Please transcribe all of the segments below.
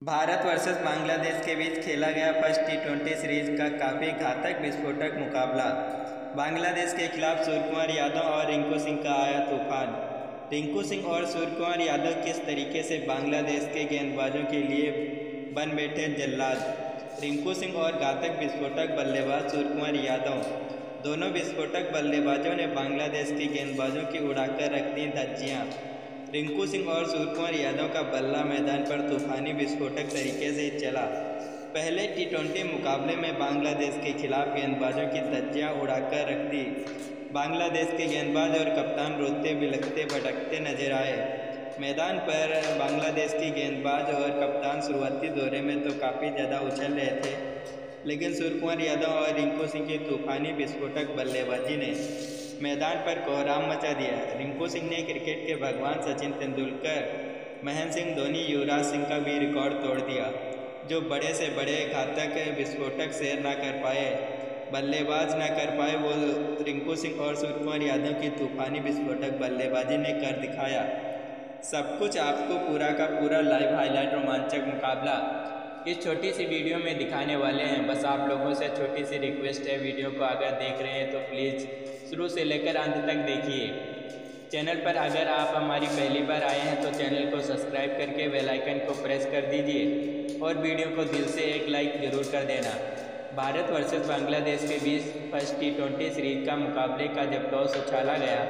Bharat versus Bangladesh के बीच खेला गया फर्स्ट टी20 सीरीज का काफ़ी घातक विस्फोटक मुकाबला। बांग्लादेश के खिलाफ सूर्यकुमार यादव और रिंकू सिंह का आया तूफान। रिंकू सिंह और सूर्यकुमार यादव किस तरीके से बांग्लादेश के गेंदबाजों के लिए बन बैठे जल्लाद। रिंकू सिंह और घातक विस्फोटक बल्लेबाज सूर्यकुमार यादव, दोनों विस्फोटक बल्लेबाजों ने बांग्लादेश के गेंदबाजों की उड़ाकर रख दी धज्जियाँ। रिंकू सिंह और सूर्यकुमार यादव का बल्ला मैदान पर तूफानी विस्फोटक तरीके से चला। पहले टी20 मुकाबले में बांग्लादेश के खिलाफ गेंदबाजों की धज्जियां उड़ाकर रख दी। बांग्लादेश के गेंदबाज और कप्तान रोते बिलखते भटकते नजर आए। मैदान पर बांग्लादेश की गेंदबाज और कप्तान शुरुआती दौरे में तो काफ़ी ज़्यादा उछल रहे थे, लेकिन सूर्यकुमार यादव और रिंकू सिंह की तूफानी विस्फोटक बल्लेबाजी ने मैदान पर कोहराम मचा दिया। रिंकू सिंह ने क्रिकेट के भगवान सचिन तेंदुलकर, महेंद्र सिंह धोनी, युवराज सिंह का भी रिकॉर्ड तोड़ दिया, जो बड़े से बड़े घातक विस्फोटक शेर ना कर पाए, बल्लेबाज ना कर पाए, वो रिंकू सिंह और सूर्यकुमार यादव की तूफानी विस्फोटक बल्लेबाजी ने कर दिखाया। सब कुछ आपको पूरा का पूरा लाइव हाईलाइट रोमांचक मुकाबला इस छोटी सी वीडियो में दिखाने वाले हैं। बस आप लोगों से छोटी सी रिक्वेस्ट है, वीडियो को अगर देख रहे हैं तो प्लीज़ शुरू से लेकर अंत तक देखिए। चैनल पर अगर आप हमारी पहली बार आए हैं तो चैनल को सब्सक्राइब करके बेल आइकन को प्रेस कर दीजिए और वीडियो को दिल से एक लाइक ज़रूर कर देना। भारत वर्सेस बांग्लादेश के बीच फर्स्ट टी20 सीरीज का मुकाबले का जब टॉस उछाला गया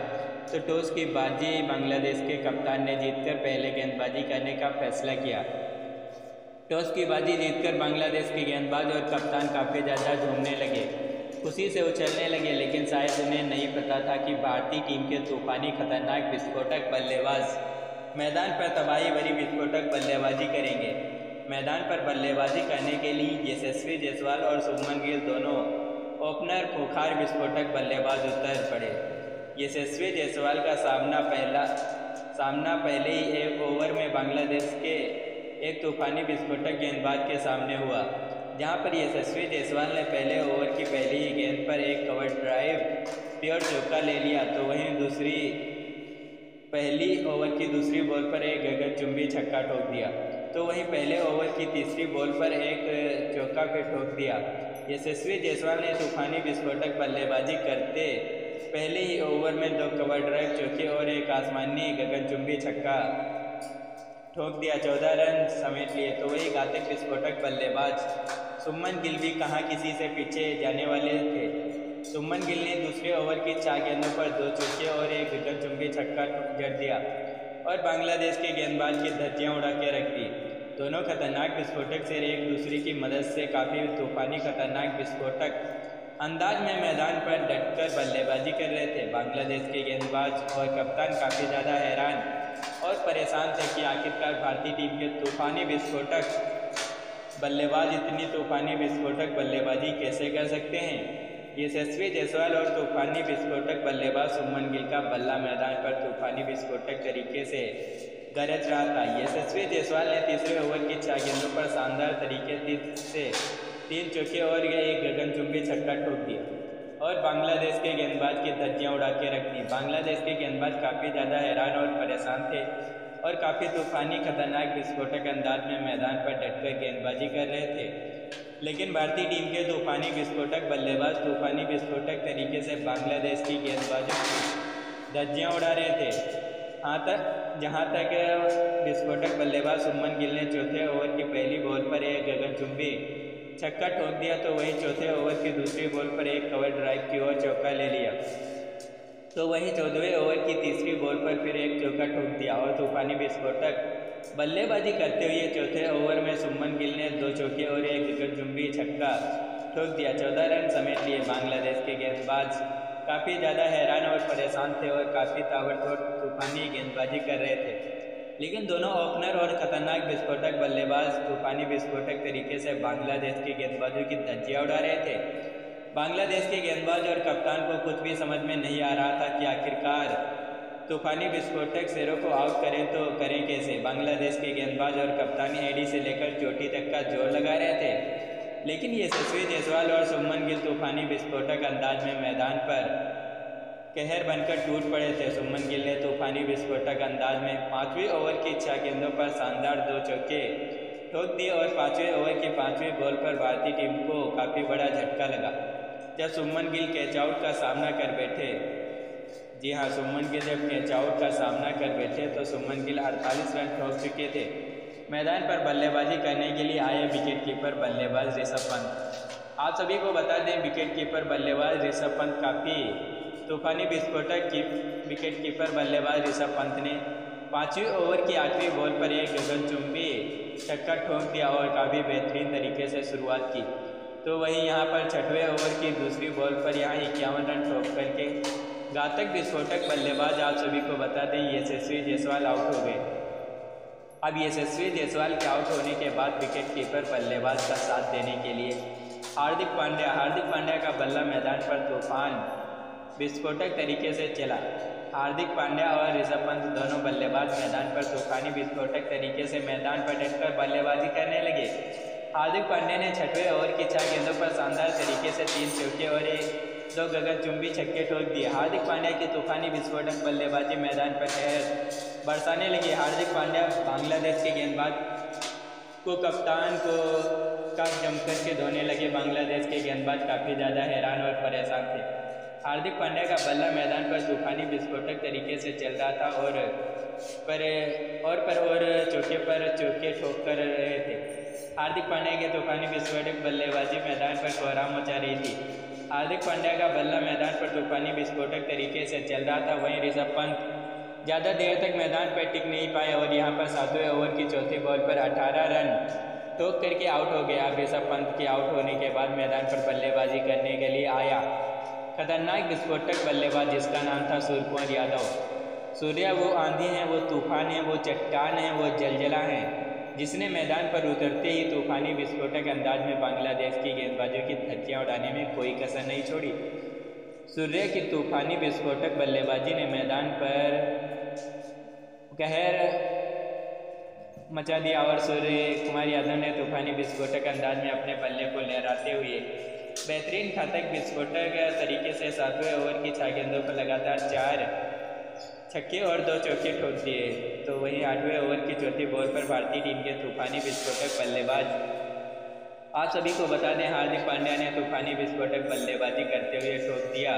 तो टॉस की बाजी बांग्लादेश के कप्तान ने जीतकर पहले गेंदबाजी करने का फैसला किया। टॉस की बाजी जीतकर बांग्लादेश के गेंदबाज और कप्तान काफ़ी ज़्यादा झूमने लगे, खुशी से उछलने लगे, लेकिन शायद उन्हें नहीं पता था कि भारतीय टीम के तूफानी खतरनाक विस्फोटक बल्लेबाज मैदान पर तबाही भरी विस्फोटक बल्लेबाजी करेंगे। मैदान पर बल्लेबाजी करने के लिए यशस्वी जायसवाल और शुभमन गिल दोनों ओपनर खूंखार विस्फोटक बल्लेबाज उतर पड़े। यशस्वी जायसवाल का सामना पहले ही एक ओवर में बांग्लादेश के एक तूफानी विस्फोटक गेंदबाज के सामने हुआ, जहां पर यशस्वी जायसवाल ने पहले ओवर की पहली ही गेंद पर एक कवर ड्राइव प्योर चौका ले लिया, तो वहीं पहली ओवर की दूसरी बॉल पर एक गगनचुंबी छक्का ठोक दिया, तो वहीं पहले ओवर की तीसरी बॉल पर एक चौका पे ठोक दिया। यशस्वी जायसवाल ने तूफानी विस्फोटक बल्लेबाजी करते पहले ही ओवर में 2 कवर ड्राइव चौके और एक आसमानी गगनचुंबी छक्का ठोक दिया, 14 रन समेट लिए। तो वही घातक विस्फोटक बल्लेबाज शुभमन गिल भी कहाँ किसी से पीछे जाने वाले थे। शुभमन गिल ने दूसरे ओवर की 4 गेंदों पर 2 चौके और एक गगनचुंबी छक्का जड़ दिया और बांग्लादेश के गेंदबाज की धज्जियां उड़ा के रख दी। दोनों खतरनाक विस्फोटक से एक दूसरे की मदद से काफ़ी तूफानी खतरनाक विस्फोटक अंदाज में मैदान पर डटकर बल्लेबाजी कर रहे थे। बांग्लादेश के गेंदबाज और कप्तान काफ़ी ज़्यादा हैरान और परेशान थे कि आखिरकार भारतीय टीम के तूफानी विस्फोटक बल्लेबाज इतनी तूफानी विस्फोटक बल्लेबाजी कैसे कर सकते हैं। यशस्वी जायसवाल और तूफानी विस्फोटक बल्लेबाज शुभमन गिल का बल्ला मैदान पर तूफानी विस्फोटक तरीके से गरज रहा था। यशस्वी जायसवाल ने तीसरे ओवर की 4 गेंदों पर शानदार तरीके से 3 चौके और एक गगनचुंबी छक्का ठोक दिया और बांग्लादेश के गेंदबाज की धज्जियां उड़ा के रख दी। बांग्लादेश के गेंदबाज काफ़ी ज़्यादा हैरान और परेशान थे और काफ़ी तूफानी खतरनाक विस्फोटक अंदाज में मैदान पर डटकर गेंदबाजी कर रहे थे, लेकिन भारतीय टीम के तूफानी विस्फोटक बल्लेबाज तूफानी विस्फोटक तरीके से बांग्लादेश की गेंदबाजों की धज्जियां उड़ा रहे थे। जहाँ तक विस्फोटक बल्लेबाज शुभमन गिल ने चौथे ओवर की पहली बॉल पर एक गगनचुंबी छक्का ठोक दिया, तो वहीं चौथे ओवर की दूसरी बॉल पर एक कवर ड्राइव की ओर चौका ले लिया, तो वहीं 14वें ओवर की तीसरी बॉल पर फिर एक चौका ठोक दिया और तूफानी विस्फोटक बल्लेबाजी करते हुए चौथे ओवर में शुभमन गिल ने 2 चौके और एक गगनचुंबी छक्का ठोक दिया, 14 रन समेट लिए। बांग्लादेश के गेंदबाज काफ़ी ज़्यादा हैरान और परेशान थे और काफ़ी ताबड़तोड़ तूफानी गेंदबाजी कर रहे थे, लेकिन दोनों ओपनर और खतरनाक विस्फोटक बल्लेबाज तूफानी विस्फोटक तरीके से बांग्लादेश के गेंदबाजों की धज्जियां उड़ा रहे थे। बांग्लादेश के गेंदबाज और कप्तान को कुछ भी समझ में नहीं आ रहा था कि आखिरकार तूफानी विस्फोटक शेरों को आउट करें तो करें कैसे। बांग्लादेश के गेंदबाज और कप्तान एडी से लेकर चोटी तक का जोर लगा रहे थे, लेकिन यशस्वी जायसवाल और शुभमन गिल तूफानी विस्फोटक अंदाज में मैदान पर कहर बनकर टूट पड़े थे। शुभमन गिल ने तूफानी विस्फोटक अंदाज में 5वें ओवर की 6 गेंदों पर शानदार 2 चौके ठोक दिए और 5वें ओवर की 5वीं बॉल पर भारतीय टीम को काफ़ी बड़ा झटका लगा जब शुभमन गिल कैच आउट का सामना कर बैठे। जी हाँ, शुभमन गिल जब कैच आउट का सामना कर बैठे तो शुभमन गिल 48 रन ठोक चुके थे। मैदान पर बल्लेबाजी करने के लिए आए विकेट कीपर बल्लेबाज ऋषभ पंत। आप सभी को बता दें, विकेट कीपर बल्लेबाज ऋषभ पंत काफ़ी तूफानी विस्फोटक की विकेट कीपर बल्लेबाज ऋषभ पंत ने 5वें ओवर की आखिरी बॉल पर एक गगनचुंबी छक्का ठोक दिया और काफ़ी बेहतरीन तरीके से शुरुआत की। तो वहीं यहाँ पर 6वें ओवर की दूसरी बॉल पर यहाँ 51 रन ठोक करके घातक विस्फोटक बल्लेबाज आप सभी को बता दें यशस्वी जायसवाल आउट हो गए। अब यशस्वी जायसवाल के आउट होने के बाद विकेट कीपर बल्लेबाज का साथ देने के लिए हार्दिक पांड्या का बल्ला मैदान पर तूफान विस्फोटक तरीके से चला। हार्दिक पांड्या और ऋषभ पंत दोनों बल्लेबाज मैदान पर तूफानी विस्फोटक तरीके से मैदान पर डटकर बल्लेबाजी करने लगे। हार्दिक पांड्या ने 6वें ओवर की 6 गेंदों पर शानदार तरीके से 3 चौके और 2 गगनचुंबी छक्के ठोक दिए। हार्दिक पांड्या की तूफानी विस्फोटक बल्लेबाजी मैदान पर कहर बरसाने लगी। हार्दिक पांड्या बांग्लादेश के गेंदबाज को कप्तान को काफ जमकर के धोने लगे। बांग्लादेश के गेंदबाज काफ़ी ज़्यादा हैरान और परेशान थे। हार्दिक पांड्या का बल्ला मैदान पर तूफानी विस्फोटक तरीके से चल रहा था और चौके पर चौके ठोक कर रहे थे। हार्दिक पांड्या के तूफानी विस्फोटक बल्लेबाजी मैदान पर कोहराम मचा रही थी। हार्दिक पांड्या का बल्ला मैदान पर तूफानी विस्फोटक तरीके से चल रहा था। वहीं ऋषभ पंत ज़्यादा देर तक मैदान पर टिक नहीं पाए और यहाँ पर 7वें ओवर की चौथी बॉल पर 18 रन ठोक करके आउट हो गया। अब ऋषभ पंत के आउट होने के बाद मैदान पर बल्लेबाजी करने के लिए आया खतरनाक विस्फोटक बल्लेबाज जिसका नाम था सूर्यकुमार यादव। सूर्या वो आंधी है, वो तूफान है, वो चट्टान है, वो जलजला है जिसने मैदान पर उतरते ही तूफानी विस्फोटक अंदाज में बांग्लादेश की गेंदबाजों की धज्जियां उड़ाने में कोई कसर नहीं छोड़ी। सूर्य की तूफानी विस्फोटक बल्लेबाजी ने मैदान पर कहर मचा दिया और सूर्य कुमार यादव ने तूफानी विस्फोटक अंदाज में अपने बल्ले को लहराते हुए बेहतरीन घातक विस्फोटक तरीके से 7वें ओवर की 6 गेंदों पर लगातार 4 छक्के और 2 चौके ठोक दिए। तो वहीं 8वें ओवर की चौथी बॉल पर भारतीय टीम के तूफानी विस्फोटक बल्लेबाज आप सभी को बता दें हार्दिक पांड्या ने तूफानी विस्फोटक बल्लेबाजी करते हुए ठोक दिया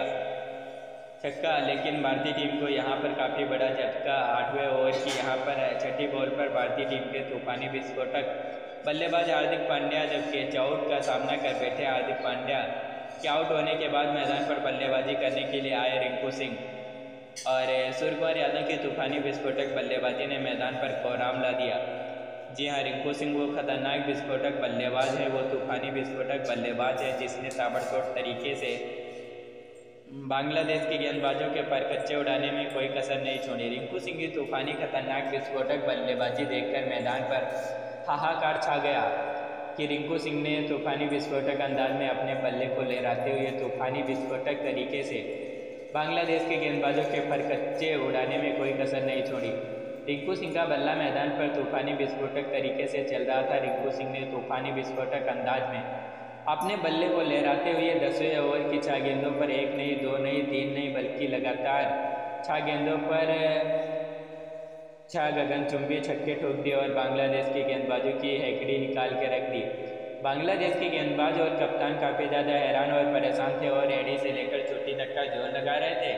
छक्का, लेकिन भारतीय टीम को यहाँ पर काफ़ी बड़ा झटका। 8वें ओवर की यहाँ पर 6ठी बॉल पर भारतीय टीम के तूफानी विस्फोटक बल्लेबाज हार्दिक पांड्या जब कैच आउट का सामना कर बैठे। हार्दिक पांड्या के आउट होने के बाद मैदान पर बल्लेबाजी करने के लिए आए रिंकू सिंह और सूर्यकुमार यादव की तूफानी विस्फोटक बल्लेबाजी ने मैदान पर कोहराम ला दिया। जी हाँ, रिंकू सिंह वो खतरनाक विस्फोटक बल्लेबाज है, वो तूफानी विस्फोटक बल्लेबाज है जिसने ताबड़तोड़ तरीके से बांग्लादेश के गेंदबाजों के पर कच्चे उड़ाने में कोई कसर नहीं छोड़ी। रिंकू सिंह की तूफानी खतरनाक विस्फोटक बल्लेबाजी देखकर मैदान पर हाहाकार छा गया कि रिंकू सिंह ने तूफानी विस्फोटक अंदाज में अपने बल्ले को लहराते हुए तूफानी विस्फोटक तरीके से बांग्लादेश के गेंदबाजों के पर कच्चे उड़ाने में कोई कसर नहीं छोड़ी। रिंकू सिंह का बल्ला मैदान पर तूफानी विस्फोटक तरीके से चल रहा था। रिंकू सिंह ने तूफानी विस्फोटक अंदाज में अपने बल्ले को लहराते हुए 10वें ओवर की 6 गेंदों पर 1 नहीं, 2 नहीं, 3 नहीं बल्कि लगातार 6 गेंदों पर 6 गगनचुंबी छक्के ठोक दिए और बांग्लादेश के गेंदबाजों की हैकड़ी निकाल के रख दी। बांग्लादेश के गेंदबाज और कप्तान काफ़ी ज़्यादा हैरान और परेशान थे और एड़ी से लेकर चोटी तक का जोर लगा रहे थे।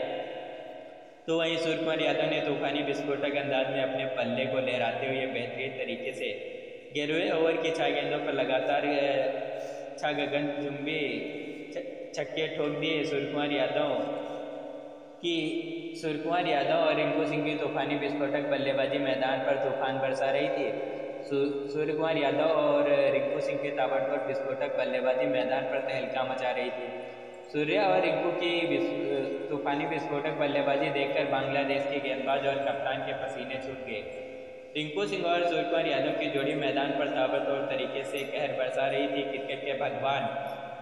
तो वहीं सूर्यकुमार यादव ने तूफानी विस्फोटक अंदाज में अपने बल्ले को लहराते हुए बेहतरीन तरीके से 11वें ओवर की 6 गेंदों पर लगातार 6 गगनचुंबी छक्के ठोक दिए। सूर्यकुमार यादव और रिंकू सिंह की तूफानी विस्फोटक बल्लेबाजी मैदान पर तूफान बरसा रही थी। सूर्यकुमार यादव और रिंकू सिंह की ताबड़तोड़ विस्फोटक बल्लेबाजी मैदान पर तहलका मचा रही थी। सूर्या और रिंकू की तूफानी विस्फोटक बल्लेबाजी देखकर बांग्लादेश के गेंदबाज और कप्तान के पसीने छूट गए। रिंकू सिंह और सूर्यकुमार यादव की जोड़ी मैदान पर ताबड़तोड़ तरीके से कहर बरसा रही थी। क्रिकेट के भगवान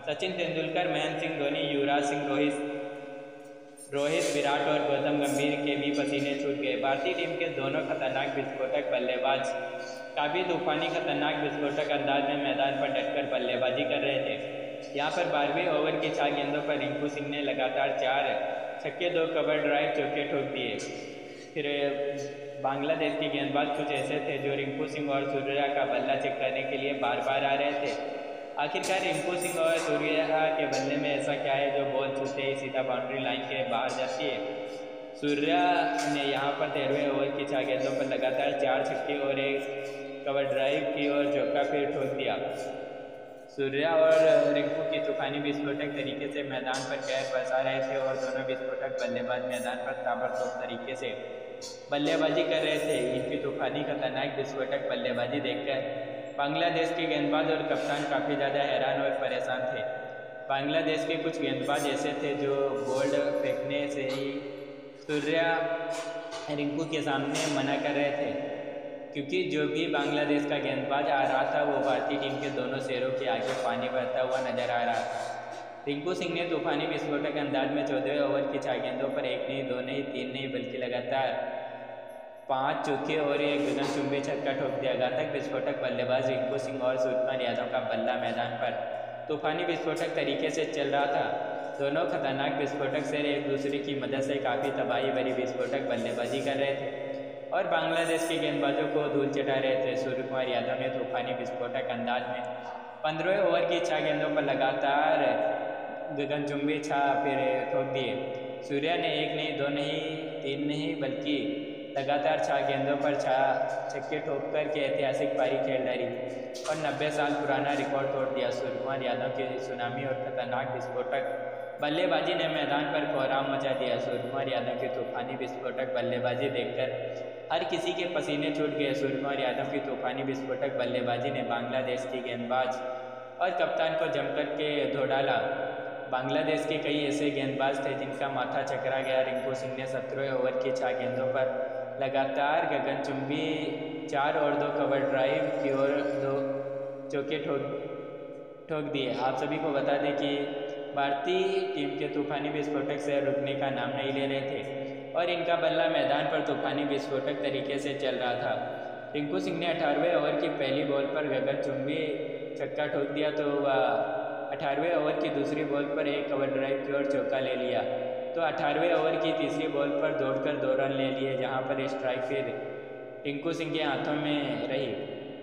सचिन तेंदुलकर, महेंद्र सिंह धोनी, युवराज सिंह, रोहित, विराट और गौतम गंभीर के भी पसीने छूट गए। भारतीय टीम के दोनों खतरनाक विस्फोटक बल्लेबाज काफ़ी तूफानी खतरनाक विस्फोटक अंदाज में मैदान पर डटकर बल्लेबाजी कर रहे थे। यहाँ पर 12वें ओवर की 6 गेंदों पर रिंकू सिंह ने लगातार 4 छक्के, 2 कवर ड्राइव चौके ठोक दिए। फिर बांग्लादेश के गेंदबाज कुछ ऐसे थे जो रिंकू सिंह और सूर्या का बल्ला चेक करने के लिए बार बार आ रहे थे। आखिरकार रिंकू सिंह और सूर्या के बल्ले में ऐसा क्या है जो बॉल छूते ही सीधा बाउंड्री लाइन के बाहर जाती है। सूर्या ने यहाँ पर 13वें ओवर की 6 गेंदों पर लगातार 4 छक्के और एक कवर ड्राइव की और चौका फिर ठोक दिया। सूर्या और रिंकू की तूफानी विस्फोटक तरीके से मैदान पर कहर बरसा रहे थे और दोनों विस्फोटक बल्लेबाज मैदान पर ताबड़तोड़ तरीके से बल्लेबाजी कर रहे थे। इनकी तूफानी खतरनाक विस्फोटक बल्लेबाजी देखकर बांग्लादेश के गेंदबाज और कप्तान काफ़ी ज़्यादा हैरान और परेशान थे। बांग्लादेश के कुछ गेंदबाज ऐसे थे जो बोल्ड फेंकने से ही सूर्या रिंकू के सामने मना कर रहे थे, क्योंकि जो भी बांग्लादेश का गेंदबाज आ रहा था वो भारतीय टीम के दोनों शेरों के आगे पानी भरता हुआ नजर आ रहा था। रिंकू सिंह ने तूफानी विस्फोटक अंदाज में 14वें ओवर की 4 गेंदों पर 1 नहीं 2 नहीं 3 नहीं बल्कि लगातार 5 चौके और एक गगनचुंबी छक्का ठोक दिया। घातक विस्फोटक बल्लेबाज रिंकू सिंह और सूर्यकुमार यादव का बल्ला मैदान पर तूफानी विस्फोटक तरीके से चल रहा था। दोनों खतरनाक विस्फोटक से एक दूसरे की मदद से काफ़ी तबाही भरी विस्फोटक बल्लेबाजी कर रहे थे और बांग्लादेश के गेंदबाजों को धूल चटा रहे थे। सूर्यकुमार यादव ने तूफानी विस्फोटक अंदाज में 15वें ओवर की 6 गेंदों पर लगातार गगनचुंबी फिर ठोक दिए। सूर्या ने 1 नहीं 2 नहीं 3 नहीं बल्कि लगातार 6 गेंदों पर 6 छक्के ठोक कर के ऐतिहासिक पारी खेल डाली और 90 साल पुराना रिकॉर्ड तोड़ दिया। सूर्यकुमार यादव की सुनामी और खतरनाक विस्फोटक बल्लेबाजी ने मैदान पर कोहराम मचा दिया। सूर्यकुमार यादव की तूफानी विस्फोटक बल्लेबाजी देखकर हर किसी के पसीने छूट गए। सूर्यकुमार यादव की तूफानी विस्फोटक बल्लेबाजी ने बांग्लादेश के गेंदबाज और कप्तान को जमकर के धो डाला। बांग्लादेश के कई ऐसे गेंदबाज थे जिनका माथा चकरा गया। रिंकू सिंह ने 17वें ओवर की 6 गेंदों पर लगातार गगनचुंबी 4 और 2 कवर ड्राइव की और 2 चौके ठोक दिए। आप सभी को बता दें कि भारतीय टीम के तूफानी विस्फोटक से रुकने का नाम नहीं ले रहे थे और इनका बल्ला मैदान पर तूफानी विस्फोटक तरीके से चल रहा था। रिंकू सिंह ने 18वें ओवर की पहली बॉल पर गगनचुंबी छक्का ठोक दिया तो वह 18वें ओवर की दूसरी बॉल पर एक कवर ड्राइव की और चौका ले लिया। तो 18वें ओवर की तीसरी बॉल पर दौड़कर 2 रन ले लिए, जहां पर स्ट्राइक फिर रिंकू सिंह के हाथों में रही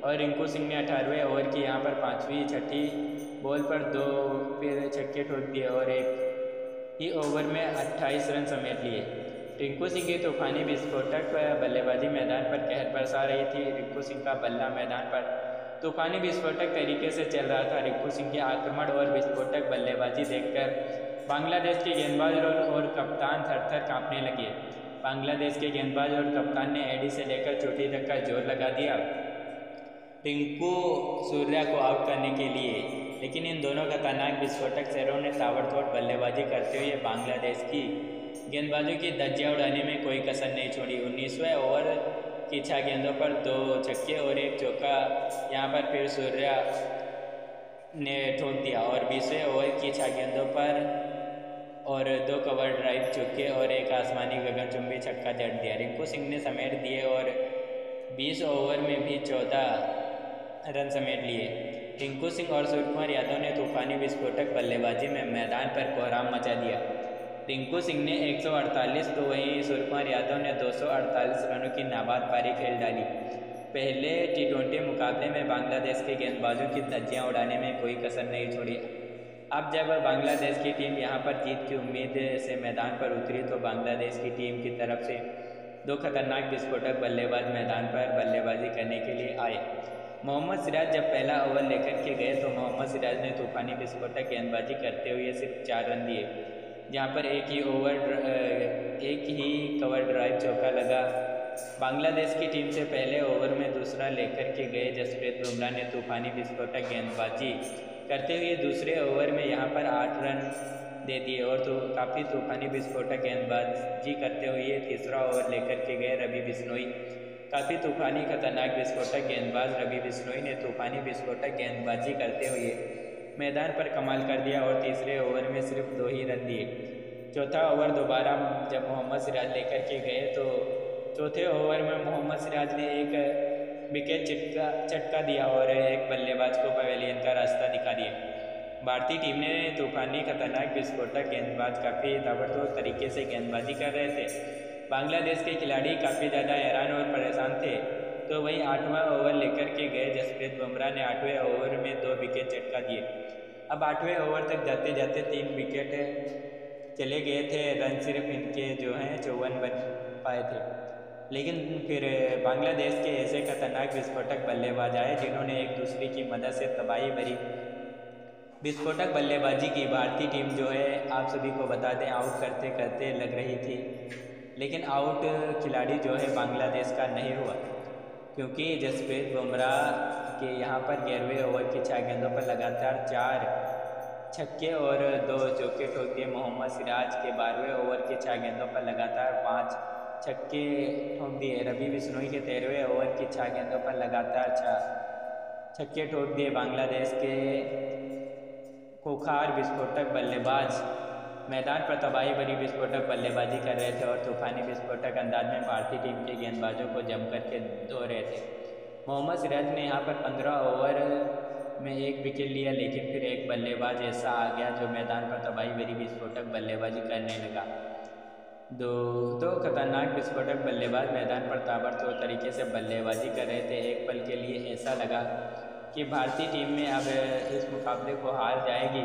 और रिंकू सिंह ने 18वें ओवर की यहां पर 5वीं 6ठी बॉल पर 2 फिर छक्के ठोक दिए और एक ही ओवर में 28 रन समेट लिए। रिंकू सिंह की तूफानी विस्फोटक बल्लेबाजी मैदान पर कहर बरसा रही थी। रिंकू सिंह का बल्ला मैदान पर तूफानी विस्फोटक तरीके से चल रहा था। रिंकू सिंह के आक्रमण और विस्फोटक बल्लेबाजी देखकर बांग्लादेश के गेंदबाज और कप्तान थर-थर कांपने लगे। बांग्लादेश के गेंदबाज और कप्तान ने एडी से लेकर चोटी तक का जोर लगा दिया रिंकू सूर्या को आउट करने के लिए, लेकिन इन दोनों खतरनाक विस्फोटक शेरों ने ताबड़तोड़ बल्लेबाजी करते हुए बांग्लादेश की गेंदबाजों की धज्जियां उड़ाने में कोई कसर नहीं छोड़ी। 19वें ओवर की 6 गेंदों पर 2 छक्के और एक चौका यहां पर फिर सूर्या ने ठोक दिया और 20वें ओवर की 6 गेंदों पर और 2 कवर ड्राइव चौके और एक आसमानी गगनचुंबी छक्का जड़ दिया। रिंकू सिंह ने समेट दिए और 20 ओवर में भी 14 रन समेट लिए। रिंकू सिंह और सूर्यकुमार यादव ने तूफानी विस्फोटक बल्लेबाजी में मैदान पर कोहराम मचा दिया। रिंकू सिंह ने 148 तो वहीं सूर्यकुमार यादव ने 248 रनों की नाबाद पारी खेल डाली। पहले T20 मुकाबले में बांग्लादेश के गेंदबाजों की धज्जियां उड़ाने में कोई कसर नहीं छोड़ी। अब जब बांग्लादेश की टीम यहां पर जीत की उम्मीद से मैदान पर उतरी तो बांग्लादेश की टीम की तरफ से 2 खतरनाक विस्फोटक बल्लेबाज मैदान पर बल्लेबाजी करने के लिए आए। मोहम्मद सिराज जब पहला ओवर लेकर के गए तो मोहम्मद सिराज ने तूफानी विस्फोटक गेंदबाजी करते हुए सिर्फ 4 रन दिए, जहां पर एक ही कवर ड्राइव चौका लगा। बांग्लादेश की टीम से पहले ओवर में दूसरा लेकर के गए जसप्रीत बुमराह ने तूफानी विस्फोटक गेंदबाजी करते हुए दूसरे ओवर में यहां पर 8 रन दे दिए और तो काफ़ी तूफानी विस्फोटक गेंदबाजी करते हुए तीसरा ओवर लेकर के गए रवि बिश्नोई। काफ़ी तूफानी खतरनाक विस्फोटक गेंदबाज रवि बिश्नोई ने तूफानी विस्फोटक गेंदबाजी करते हुए मैदान पर कमाल कर दिया और तीसरे ओवर में सिर्फ 2 ही रन दिए। चौथा ओवर दोबारा जब मोहम्मद सिराज लेकर के गए तो चौथे ओवर में मोहम्मद सिराज ने एक विकेट चटका दिया और एक बल्लेबाज को पवेलियन का रास्ता दिखा दिया। भारतीय टीम ने तूफानी खतरनाक विस्फोटक गेंदबाज काफ़ी ताबड़तोड़ तरीके से गेंदबाजी कर रहे थे। बांग्लादेश के खिलाड़ी काफ़ी ज़्यादा हैरान और परेशान थे। तो वहीं 8वां ओवर लेकर के गए जसप्रीत बुमराह ने 8वें ओवर में 2 विकेट चटका दिए। अब 8वें ओवर तक जाते जाते 3 विकेट चले गए थे, रन सिर्फ इनके जो हैं 54 बन पाए थे। लेकिन फिर बांग्लादेश के ऐसे खतरनाक विस्फोटक बल्लेबाज आए जिन्होंने एक दूसरे की मदद से तबाही भरी विस्फोटक बल्लेबाजी की। भारतीय टीम जो है आप सभी को बता दें आउट करते करते लग रही थी, लेकिन आउट खिलाड़ी जो है बांग्लादेश का नहीं हुआ, क्योंकि जसप्रीत बुमराह के यहाँ पर 11वें ओवर की 6 गेंदों पर लगातार 4 छक्के और 2 चौके ठोक दिए। मोहम्मद सिराज के 12वें ओवर की 6 गेंदों पर लगातार 5 छक्के ठोक दिए। रवि बिश्नोई के 13वें ओवर की 6 गेंदों पर लगातार 6 छक्के ठोक दिए। बांग्लादेश के खूंखार विस्फोटक बल्लेबाज मैदान पर तबाही भरी विस्फोटक बल्लेबाजी कर रहे थे और तूफानी विस्फोटक अंदाज में भारतीय टीम के गेंदबाजों को जम करके धो रहे थे। मोहम्मद सिराज ने यहाँ पर 15 ओवर में 1 विकेट लिया, लेकिन फिर एक बल्लेबाज ऐसा आ गया जो मैदान पर तबाही भरी विस्फोटक बल्लेबाजी करने लगा। दो खतरनाक विस्फोटक बल्लेबाज मैदान पर ताबड़तोड़ तरीके से बल्लेबाजी कर रहे थे। एक पल के लिए ऐसा लगा कि भारतीय टीम में अब इस मुकाबले को हार जाएगी,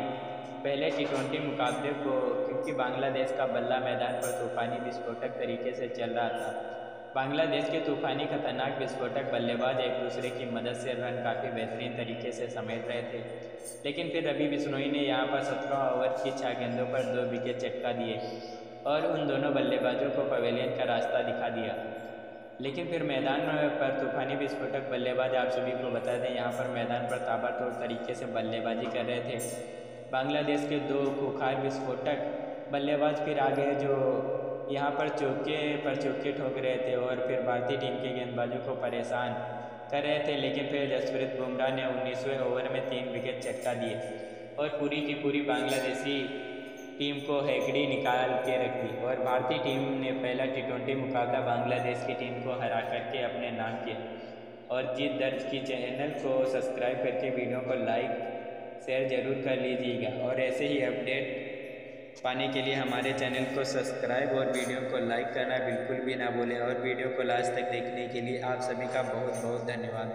पहले T20 मुकाबले को, क्योंकि बांग्लादेश का बल्ला मैदान पर तूफानी विस्फोटक तरीके से चल रहा था। बांग्लादेश के तूफानी खतरनाक विस्फोटक बल्लेबाज एक दूसरे की मदद से रन काफ़ी बेहतरीन तरीके से समेट रहे थे, लेकिन फिर रवि बिश्नोई ने यहाँ पर 17 ओवर की 6 गेंदों पर 2 विकेट चटका दिए और उन दोनों बल्लेबाजों को पवेलियन का रास्ता दिखा दिया। लेकिन फिर मैदान पर तूफानी विस्फोटक बल्लेबाज आप सभी को बता दें यहाँ पर मैदान पर ताबड़तोड़ तरीके से बल्लेबाजी कर रहे थे। बांग्लादेश के 2 खूंखार विस्फोटक बल्लेबाज फिर आ गए जो यहाँ पर चौके पर चौके ठोक रहे थे और फिर भारतीय टीम के गेंदबाजों को परेशान कर रहे थे। लेकिन फिर जसप्रीत बुमराह ने 19वें ओवर में 3 विकेट चटका दिए और पूरी की पूरी बांग्लादेशी टीम को हैकड़ी निकाल के रख दी और भारतीय टीम ने पहला T20 मुकाबला बांग्लादेश की टीम को हरा करके अपने नाम किया और जीत दर्ज की। चैनल को सब्सक्राइब करके वीडियो को लाइक शेयर ज़रूर कर लीजिएगा और ऐसे ही अपडेट पाने के लिए हमारे चैनल को सब्सक्राइब और वीडियो को लाइक करना बिल्कुल भी ना भूलें और वीडियो को लास्ट तक देखने के लिए आप सभी का बहुत बहुत धन्यवाद।